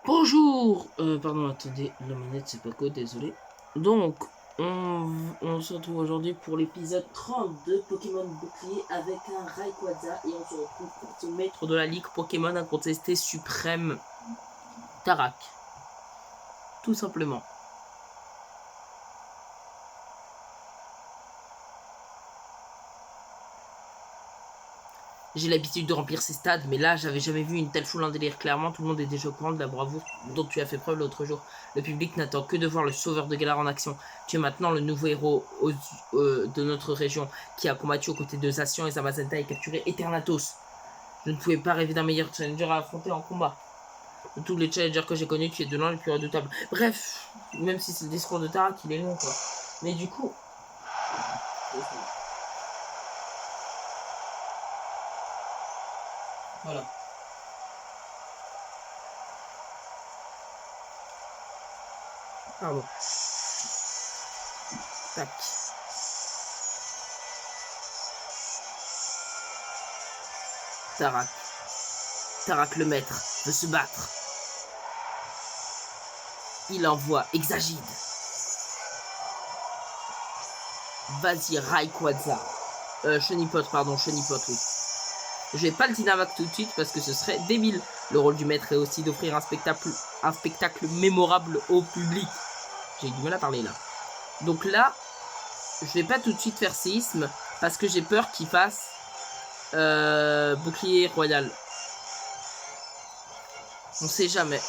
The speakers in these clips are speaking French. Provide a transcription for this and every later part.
Bonjour pardon, attendez, la manette c'est pas quoi, désolé. Donc, on se retrouve aujourd'hui pour l'épisode 30 de Pokémon Bouclier avec un Rayquaza. Et on se retrouve pour ce maître de la ligue Pokémon incontesté suprême, Tarak. Tout simplement. J'ai l'habitude de remplir ces stades, mais là, j'avais jamais vu une telle foule en délire. Clairement, tout le monde est déjà au courant de la bravoure dont tu as fait preuve l'autre jour. Le public n'attend que de voir le sauveur de Galar en action. Tu es maintenant le nouveau héros de notre région qui a combattu aux côtés de Zacian et Zamazenta et capturé Eternatus. Je ne pouvais pas rêver d'un meilleur challenger à affronter en combat. De tous les challengers que j'ai connus, tu es de loin le plus redoutable. Bref, même si c'est le discours de Tarak, il est long, quoi. Mais du coup... Voilà. Pardon. Tac. Tarak. Tarak le maître veut se battre. Il envoie Exagide. Vas-y, Rayquaza. Chenipote, pardon, Chenipote, oui. Je vais pas le Dynamax tout de suite parce que ce serait débile. Le rôle du maître est aussi d'offrir un spectacle mémorable au public. J'ai du mal à parler là. Donc là, je vais pas tout de suite faire séisme parce que j'ai peur qu'il fasse bouclier royal. On sait jamais.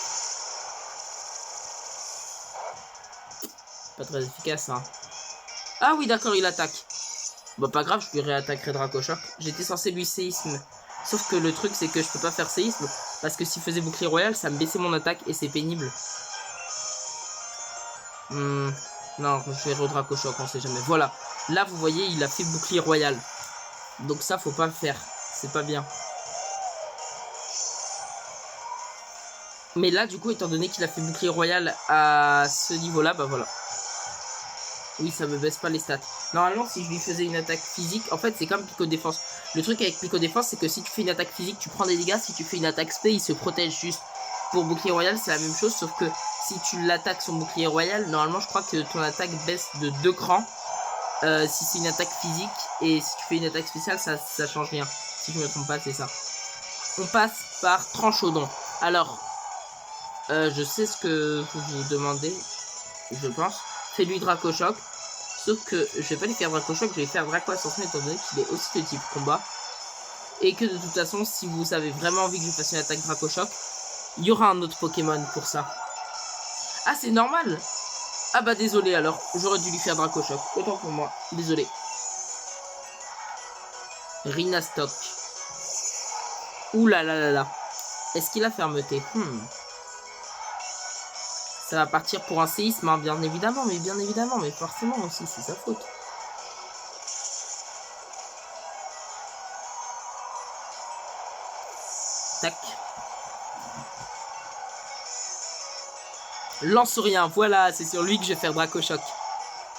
Pas très efficace, hein. Ah oui, d'accord, il attaque. Bah pas grave, je lui réattaquerai Dracochoc. J'étais censé lui séisme. Sauf que le truc, c'est que je peux pas faire séisme. Parce que s'il faisait bouclier royal, ça me baissait mon attaque et c'est pénible. Non, je vais re-Dracochoc, on sait jamais. Voilà. Là, vous voyez, il a fait bouclier royal. Donc ça, faut pas le faire. C'est pas bien. Mais là, du coup, étant donné qu'il a fait bouclier royal à ce niveau-là, bah voilà. Oui, ça me baisse pas les stats. Normalement, si je lui faisais une attaque physique, en fait, c'est comme Pico Défense. Le truc avec Pico Défense, c'est que si tu fais une attaque physique, tu prends des dégâts. Si tu fais une attaque spé, il se protège juste. Pour bouclier royal, c'est la même chose, sauf que si tu l'attaques son bouclier royal, normalement, je crois que ton attaque baisse de 2 crans. Si c'est une attaque physique, et si tu fais une attaque spéciale, ça change rien. Si je me trompe pas, c'est ça. On passe par Tranchaudon. Alors, je sais ce que vous vous demandez, je pense. Fais-lui Dracochoc. Sauf que je vais pas lui faire Dracochoc, je vais faire Draco Ascension étant donné qu'il est aussi de type combat. Et que de toute façon, si vous avez vraiment envie que je fasse une attaque Dracochoc, il y aura un autre Pokémon pour ça. Ah, c'est normal. Ah bah désolé alors, j'aurais dû lui faire Dracochoc. Autant pour moi, désolé. Rinastock. Ouh là là là là. Est-ce qu'il a fermeté? Ça va partir pour un séisme, hein, bien évidemment, mais forcément aussi, c'est sa faute. Tac. Lance rien, voilà, c'est sur lui que je vais faire Dracochoc.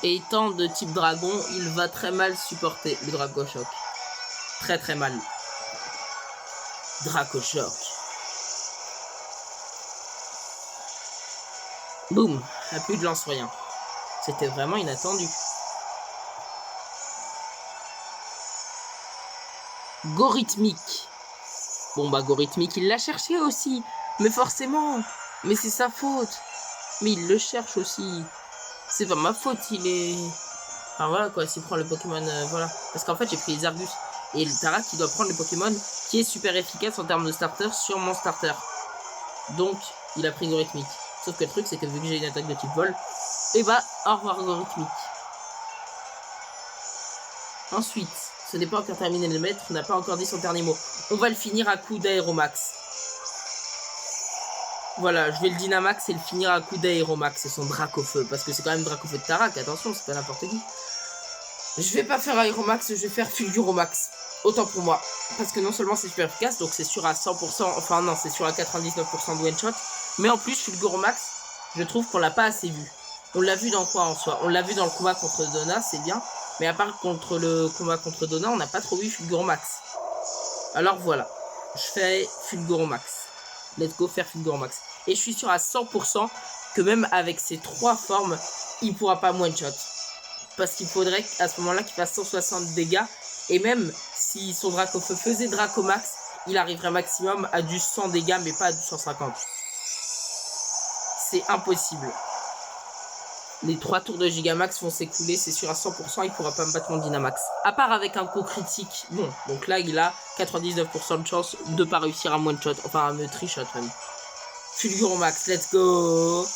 Et étant de type dragon, il va très mal supporter le Dracochoc. Très très mal. Dracochoc. Boum, a plus de lance rien. C'était vraiment inattendu. Gorithmique. Bon bah Gorithmique, il l'a cherché aussi. Mais forcément. Mais c'est sa faute. Mais il le cherche aussi. C'est pas ma faute, il est... Enfin voilà quoi, s'il prend le Pokémon, voilà. Parce qu'en fait j'ai pris les Argus. Et le Tarak il doit prendre le Pokémon qui est super efficace en termes de starter sur mon starter. Donc il a pris Gorithmique. Sauf que le truc c'est que vu que j'ai une attaque de type vol, et bah au revoir Gorithmique. Ensuite, ce n'est pas encore terminé, le maître n'a pas encore dit son dernier mot. On va le finir à coup d'Aéromax. Voilà, je vais le Dynamax et le finir à coup d'Aéromax, c'est son Dracofeu. Parce que c'est quand même Dracofeu de Tarak, attention, c'est pas n'importe qui. Je vais pas faire Aéromax, je vais faire Fulguromax. Autant pour moi. Parce que non seulement c'est super efficace, donc c'est sûr à 100%, enfin non, c'est sûr à 99% de one-shot. Mais en plus, Fulguromax, je trouve qu'on l'a pas assez vu. On l'a vu dans quoi en soi? On l'a vu dans le combat contre Donna, c'est bien. Mais à part contre le combat contre Donna, on n'a pas trop vu Fulguromax. Alors voilà, je fais Fulguromax. Let's go faire Fulguromax. Et je suis sûr à 100% que même avec ces 3 formes, il pourra pas one-shot. Parce qu'il faudrait à ce moment-là qu'il fasse 160 dégâts. Et même si son Dracofeu faisait Dracomax, il arriverait maximum à du 100 dégâts, mais pas à du 150. C'est impossible. Les 3 tours de Gigamax vont s'écouler, c'est sûr à 100%, il pourra pas me battre mon Dynamax. À part avec un coup critique, bon, donc là il a 99% de chance de pas réussir à one-shot, enfin à me trichot même. Fulguromax, let's go.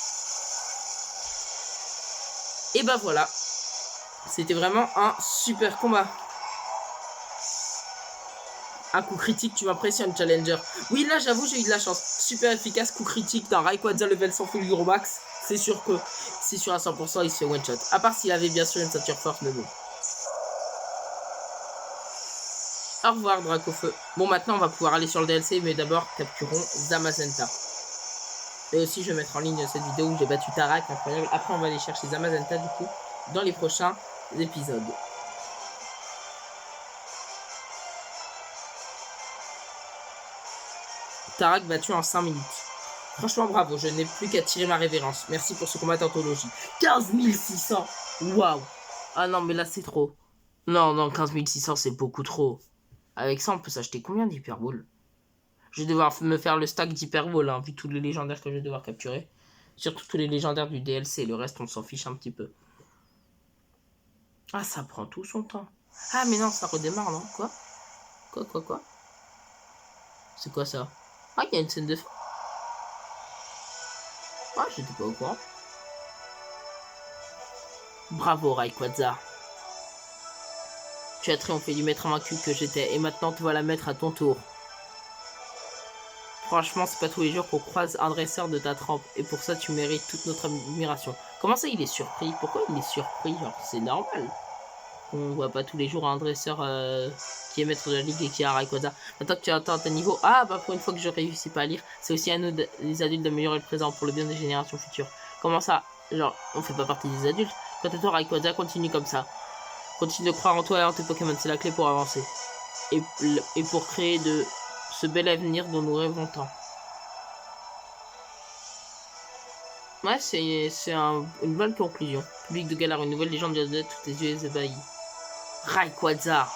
Et bah voilà, c'était vraiment un super combat. Un coup critique, tu m'impressionnes, Challenger. Oui, là, j'avoue, j'ai eu de la chance. Super efficace, coup critique d'un Rayquaza level 100 Fulguromax. C'est sûr que, c'est sûr à 100%, il se fait one shot. À part s'il avait bien sûr une ceinture forte, mais bon. Au revoir, Dracofeu. Bon, maintenant, on va pouvoir aller sur le DLC, mais d'abord, capturons Zamazenta. Et aussi, je vais mettre en ligne cette vidéo où j'ai battu Tarak, incroyable. Après, on va aller chercher Zamazenta, du coup, dans les prochains épisodes. Tarak battu en 5 minutes. Franchement, bravo, je n'ai plus qu'à tirer ma révérence. Merci pour ce combat d'anthologie. 15 600. Waouh. Ah non, mais là, c'est trop. Non, non, 15 600, c'est beaucoup trop. Avec ça, on peut s'acheter combien d'hyperballs? Je vais devoir me faire le stack d'hyperballs, hein, vu tous les légendaires que je vais devoir capturer. Surtout tous les légendaires du DLC. Le reste, on s'en fiche un petit peu. Ah, ça prend tout son temps. Ah, mais non, ça redémarre, non? Quoi? C'est quoi ça? Ah, il y a une scène de fin. Ah, j'étais pas au courant. Bravo, Rayquaza. Tu as triomphé du maître invaincu que j'étais, et maintenant tu vas la mettre à ton tour. Franchement, c'est pas tous les jours qu'on croise un dresseur de ta trempe, et pour ça tu mérites toute notre admiration. Comment ça, il est surpris? Pourquoi il est surpris? Genre, c'est normal. On voit pas tous les jours un dresseur qui est maître de la ligue et qui a Rayquaza. Maintenant que tu atteins tes niveaux, ah bah pour une fois que je réussis pas à lire, c'est aussi à nous, les adultes, d'améliorer le présent pour le bien des générations futures. Comment ça? Genre, on fait pas partie des adultes? Quant à toi, Rayquaza, continue comme ça. Continue de croire en toi et en tes Pokémon, c'est la clé pour avancer. Et pour créer de ce bel avenir dont nous rêvons tant. Ouais, c'est une bonne conclusion. Public de Galar, une nouvelle légende vient de tous tes yeux ébahis. Rayquaza.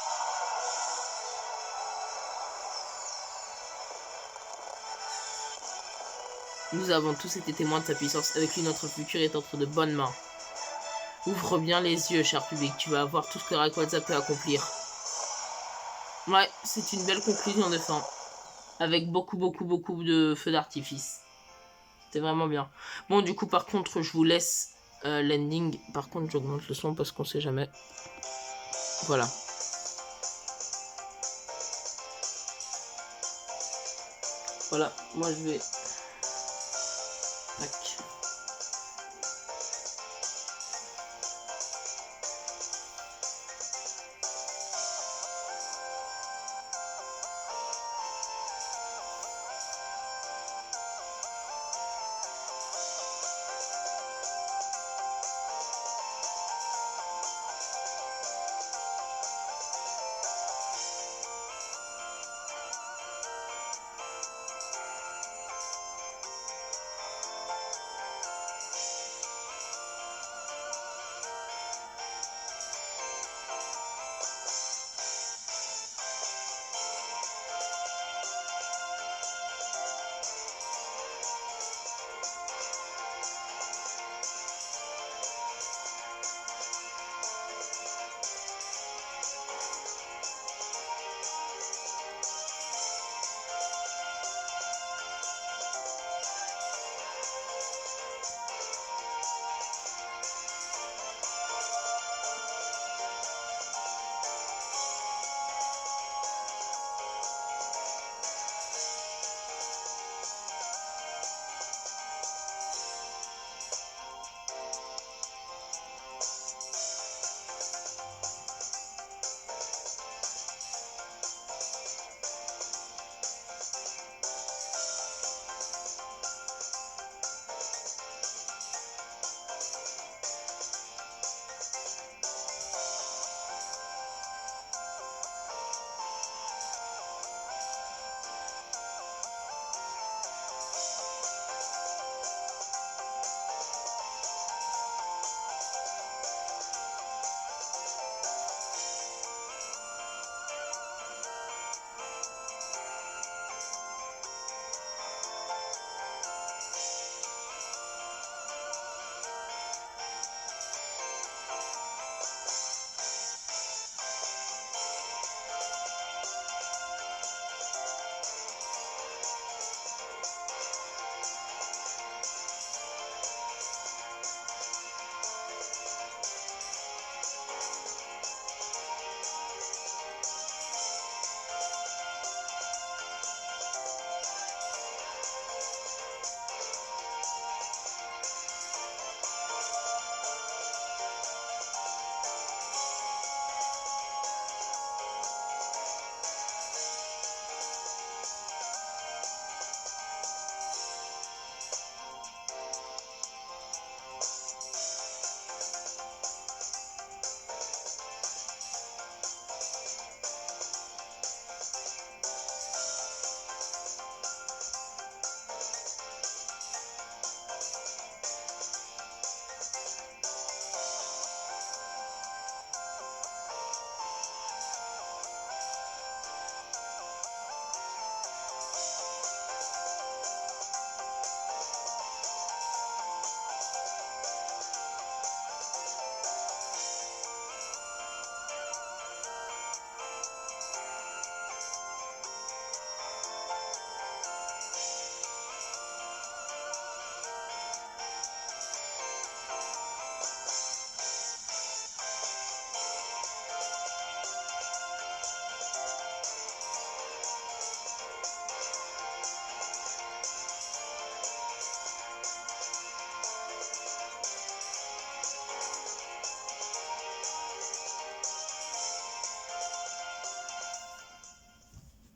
Nous avons tous été témoins de sa puissance. Avec lui, notre futur est entre de bonnes mains. Ouvre bien les yeux, cher public. Tu vas voir tout ce que Rayquaza peut accomplir. Ouais, c'est une belle conclusion de fin. Avec beaucoup de feux d'artifice. C'était vraiment bien. Bon, du coup, par contre, je vous laisse l'ending. Par contre, j'augmente le son parce qu'on sait jamais. Voilà. Voilà, moi je vais... Tac.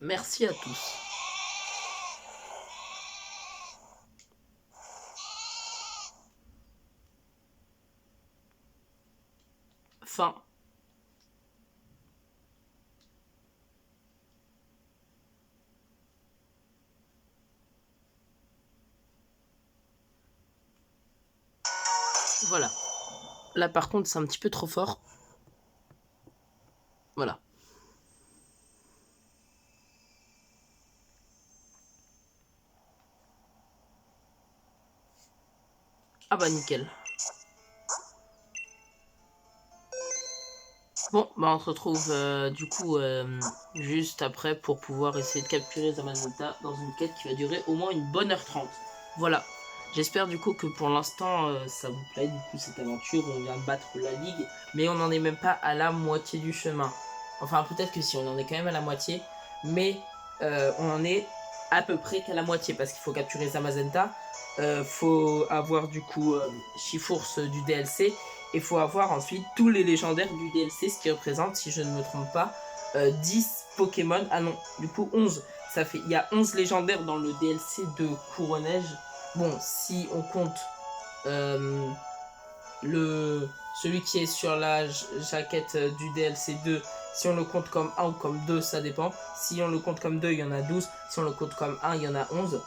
Merci à tous. Fin. Voilà. Là par contre c'est un petit peu trop fort. Voilà. Ah bah nickel. Bon, bah on se retrouve du coup juste après pour pouvoir essayer de capturer Zamazenta dans une quête qui va durer au moins une bonne heure 30. Voilà. J'espère du coup que pour l'instant ça vous plaît, du coup cette aventure, on vient de battre la ligue, mais on n'en est même pas à la moitié du chemin. Enfin peut-être que si, on en est quand même à la moitié, mais on en est à peu près qu'à la moitié, parce qu'il faut capturer Zamazenta, faut avoir du coup Chifours du DLC, et faut avoir ensuite tous les légendaires du DLC, ce qui représente, si je ne me trompe pas, 10 Pokémon, ah non, du coup 11. Ça fait, il y a 11 légendaires dans le DLC de Couronneige. Bon, si on compte celui qui est sur la jaquette du DLC 2, si on le compte comme 1 ou comme 2, ça dépend. Si on le compte comme 2, il y en a 12. Si on le compte comme 1, il y en a 11.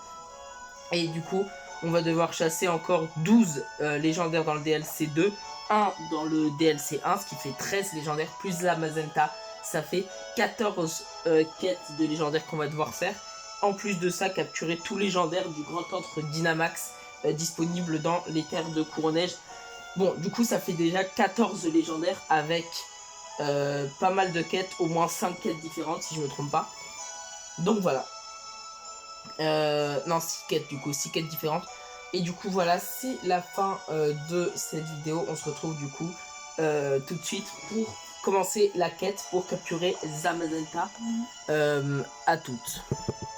Et du coup, on va devoir chasser encore 12 légendaires dans le DLC 2, 1 dans le DLC 1, ce qui fait 13 légendaires, plus la Mazenta, ça fait 14 quêtes de légendaires qu'on va devoir faire. En plus de ça, capturer tous les légendaires du grand centre Dynamax disponible dans les terres de Couronneige. Bon, du coup, ça fait déjà 14 légendaires avec pas mal de quêtes, au moins 5 quêtes différentes si je me trompe pas. Donc voilà. Non, 6 quêtes du coup, 6 quêtes différentes. Et du coup, voilà, c'est la fin de cette vidéo. On se retrouve du coup tout de suite pour commencer la quête pour capturer Zamazenta. À toutes.